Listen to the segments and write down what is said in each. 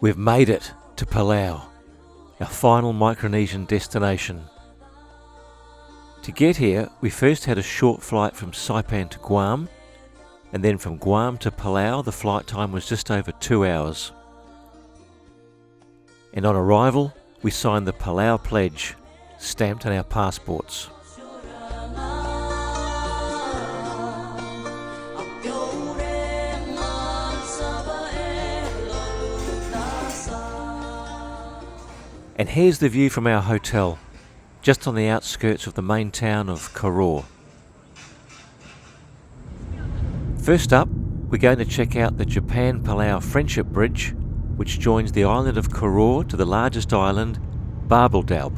We've made it to Palau, our final Micronesian destination. To get here, we first had a short flight from Saipan to Guam, and then from Guam to Palau the flight time was just over 2 hours. And on arrival, we signed the Palau Pledge, stamped on our passports. And here's the view from our hotel, just on the outskirts of the main town of Koror. First up, we're going to check out the Japan-Palau Friendship Bridge, which joins the island of Koror to the largest island, Babeldaob.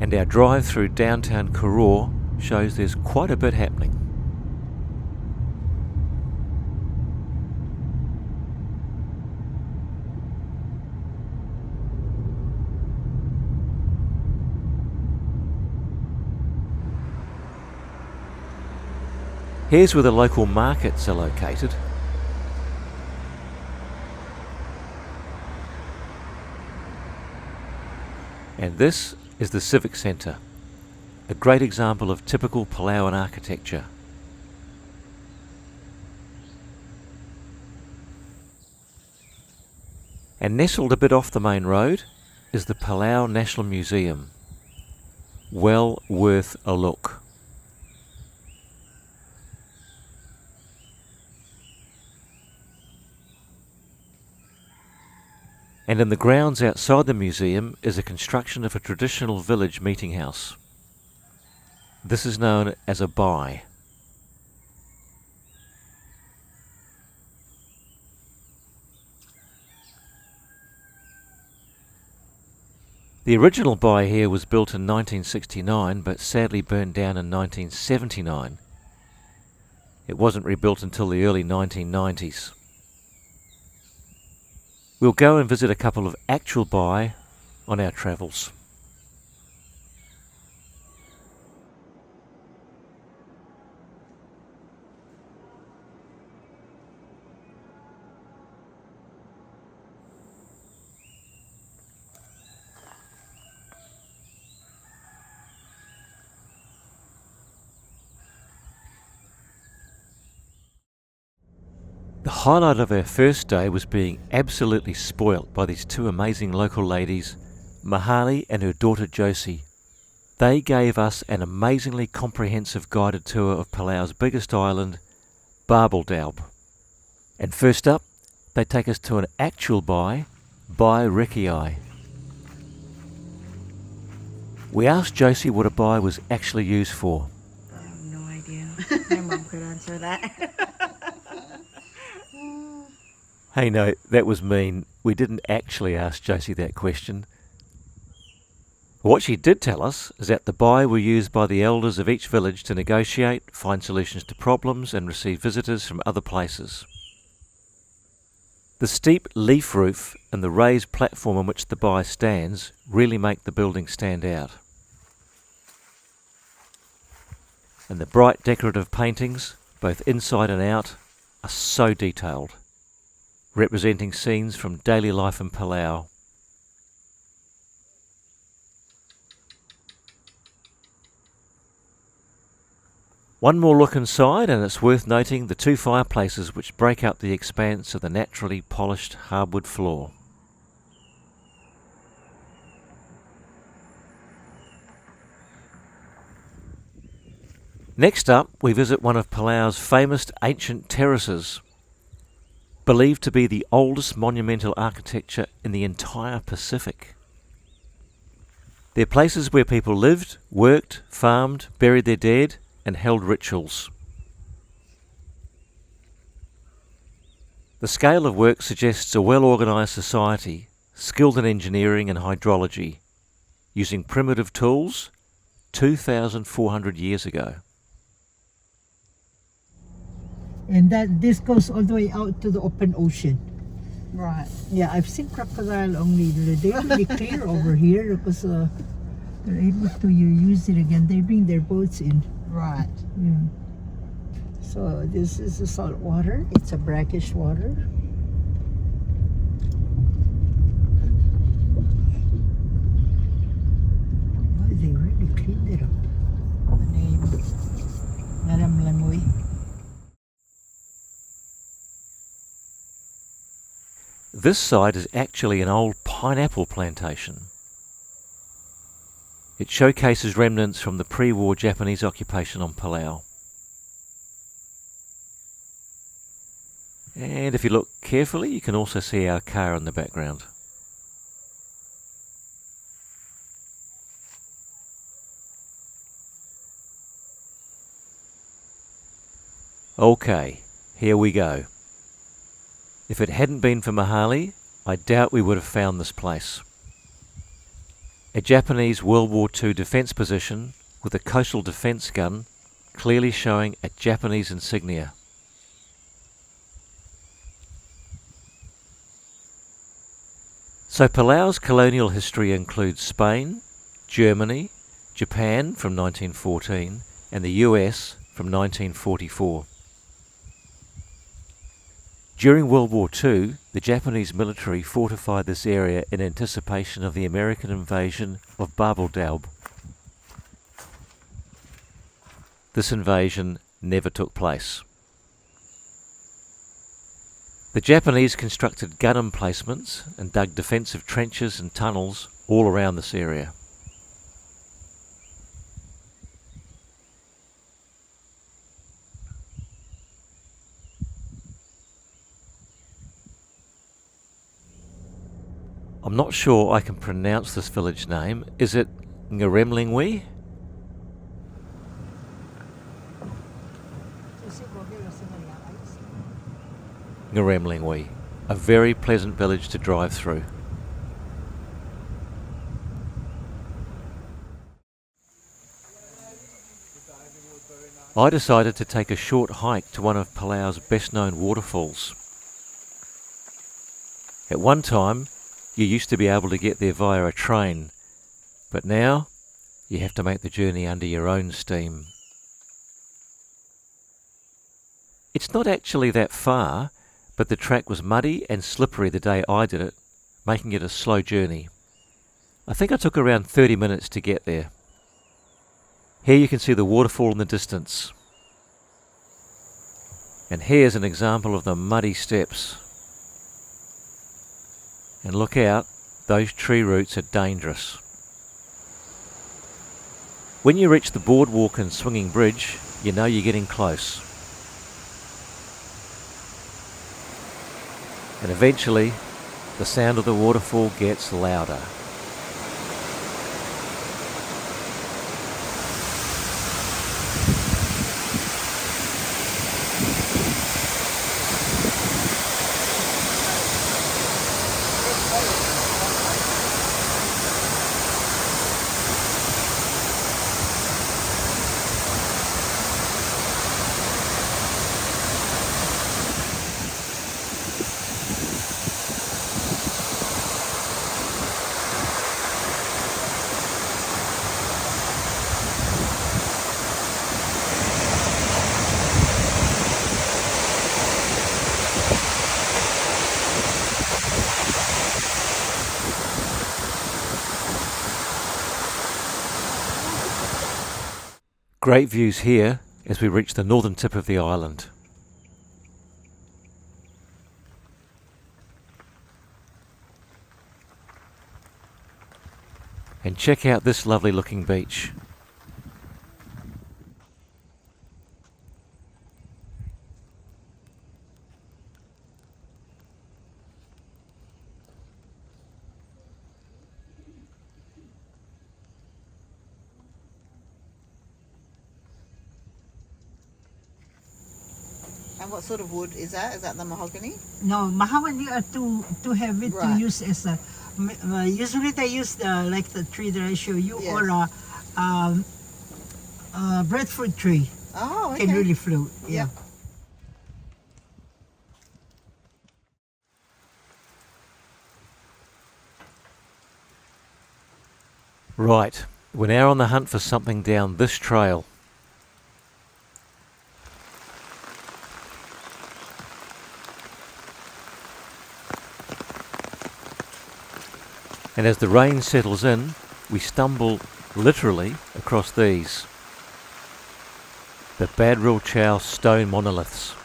And our drive through downtown Koror shows there's quite a bit happening. Here's where the local markets are located. And this is the Civic Centre, a great example of typical Palauan architecture. And nestled a bit off the main road is the Palau National Museum. Well worth a look. And in the grounds outside the museum is a construction of a traditional village meeting house. This is known as a bai. The original bai here was built in 1969 but sadly burned down in 1979. It wasn't rebuilt until the early 1990s. We'll go and visit a couple of actual bai on our travels. The highlight of our first day was being absolutely spoilt by these two amazing local ladies, Mahali and her daughter Josie. They gave us an amazingly comprehensive guided tour of Palau's biggest island, Babeldaob. And first up, they take us to an actual bai Rekii. We asked Josie what a bai was actually used for. I have no idea. My mom could answer that. Hey, no, that was mean. We didn't actually ask Josie that question. What she did tell us is that the bai were used by the elders of each village to negotiate, find solutions to problems and receive visitors from other places. The steep leaf roof and the raised platform on which the bai stands really make the building stand out. And the bright decorative paintings, both inside and out, are so detailed, representing scenes from daily life in Palau. One more look inside and it's worth noting the two fireplaces which break up the expanse of the naturally polished hardwood floor. Next up, we visit one of Palau's famous ancient terraces, believed to be the oldest monumental architecture in the entire Pacific. They're places where people lived, worked, farmed, buried their dead, and held rituals. The scale of work suggests a well-organised society, skilled in engineering and hydrology, using primitive tools 2,400 years ago. And this goes all the way out to the open ocean. Right. Yeah, I've seen crocodile only. They're really clear over here because They're able to use it again. They bring their boats in. Right. Yeah. So this is the salt water. It's a brackish water. Oh, they really cleaned it up. The name. Madame Lanui. This site is actually an old pineapple plantation. It showcases remnants from the pre-war Japanese occupation on Palau. And if you look carefully, you can also see our car in the background. Okay, here we go. If it hadn't been for Mahali, I doubt we would have found this place. A Japanese World War II defence position with a coastal defence gun clearly showing a Japanese insignia. So Palau's colonial history includes Spain, Germany, Japan from 1914 and the US from 1944. During World War II, the Japanese military fortified this area in anticipation of the American invasion of Babeldaob. This invasion never took place. The Japanese constructed gun emplacements and dug defensive trenches and tunnels all around this area. I'm not sure I can pronounce this village name. Is it Ngaremlingwe? Ngaremlingwe, a very pleasant village to drive through. I decided to take a short hike to one of Palau's best known waterfalls. At one time, you used to be able to get there via a train, but now you have to make the journey under your own steam. It's not actually that far, but the track was muddy and slippery the day I did it, making it a slow journey. I think I took around 30 minutes to get there. Here you can see the waterfall in the distance. And here's an example of the muddy steps. And look out, those tree roots are dangerous. When you reach the boardwalk and swinging bridge, you know you're getting close. And eventually, the sound of the waterfall gets louder. Great views here as we reach the northern tip of the island. And check out this lovely looking beach. And what sort of wood is that? Is that the mahogany? No, mahogany are too heavy to Right. use as a. Usually they use like the tree that I show you, Yes. or a breadfruit tree Oh, okay. can really float. Yeah. Yep. Right, We're now on the hunt for something down this trail. And as the rain settles in, we stumble literally across these. The Babeldaob stone monoliths.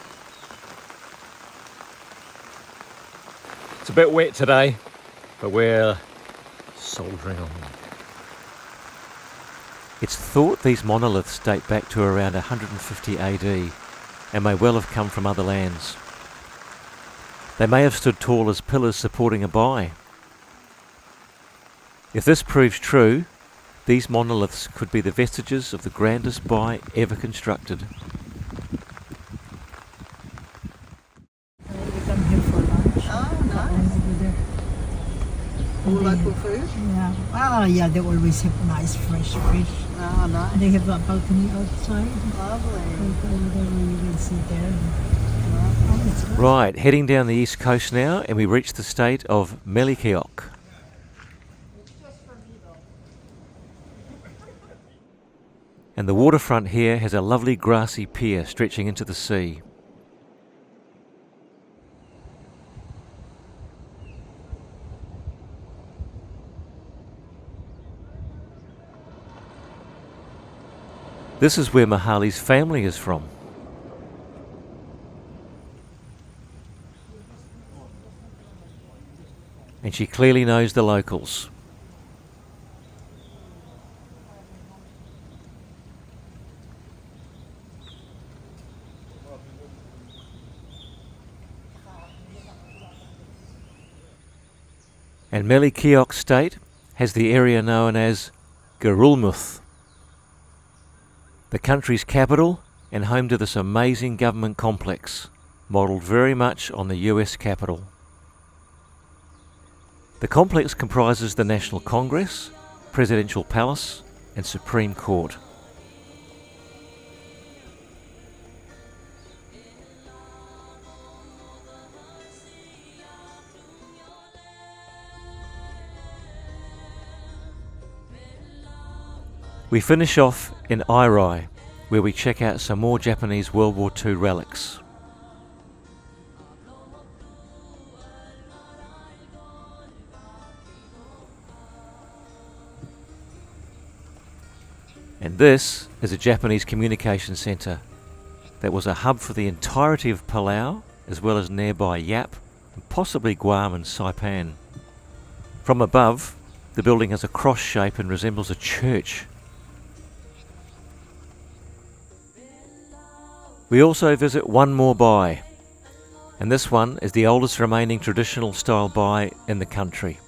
It's a bit wet today, but we're soldiering on. It's thought these monoliths date back to around 150 AD and may well have come from other lands. They may have stood tall as pillars supporting a buy. If this proves true, these monoliths could be the vestiges of the grandest buy ever constructed. We come here for lunch. Oh, nice. Over there. Local food? Yeah. Ah, yeah, they always have nice fresh fish. Oh, nice. They have a balcony outside. Lovely. Whatever you can see there. It's good. Right, heading down the east coast now, and we reach the state of Micronesia. And the waterfront here has a lovely grassy pier stretching into the sea. This is where Mahali's family is from. And she clearly knows the locals. And Micronesia state has the area known as Koror, the country's capital and home to this amazing government complex, modelled very much on the US Capitol. The complex comprises the National Congress, Presidential Palace and Supreme Court. We finish off in Irai, where we check out some more Japanese World War II relics. And this is a Japanese communication centre that was a hub for the entirety of Palau, as well as nearby Yap, and possibly Guam and Saipan. From above, the building has a cross shape and resembles a church. We also visit one more buy, and this one is the oldest remaining traditional style buy in the country.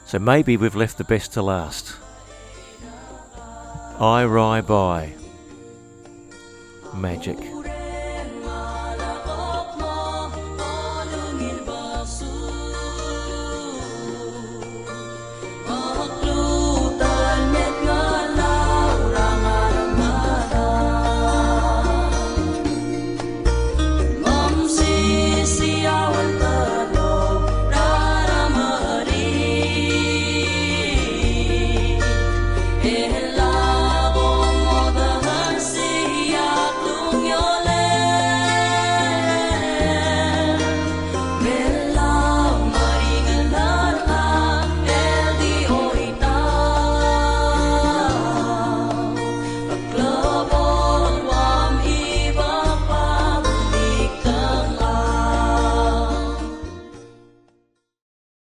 So maybe we've left the best to last. Irai Buy. Magic.